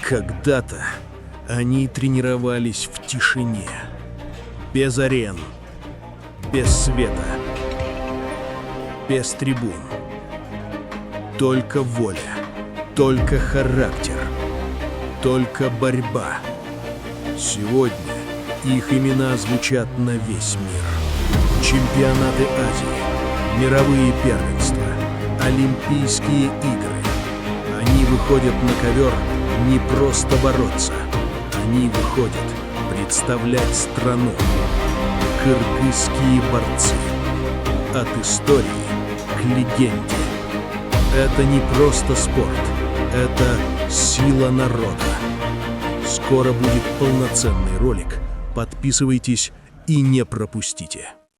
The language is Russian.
Когда-то они тренировались в тишине, без арен, без света, без трибун. Только воля, только характер, только борьба. Сегодня их имена звучат на весь мир. Чемпионаты Азии, мировые первенства, Олимпийские игры. Они выходят на ковер не просто бороться. Они выходят представлять страну. Кыргызские борцы. От истории к легенде. Это не просто спорт. Это сила народа. Скоро будет полноценный ролик. Подписывайтесь и не пропустите.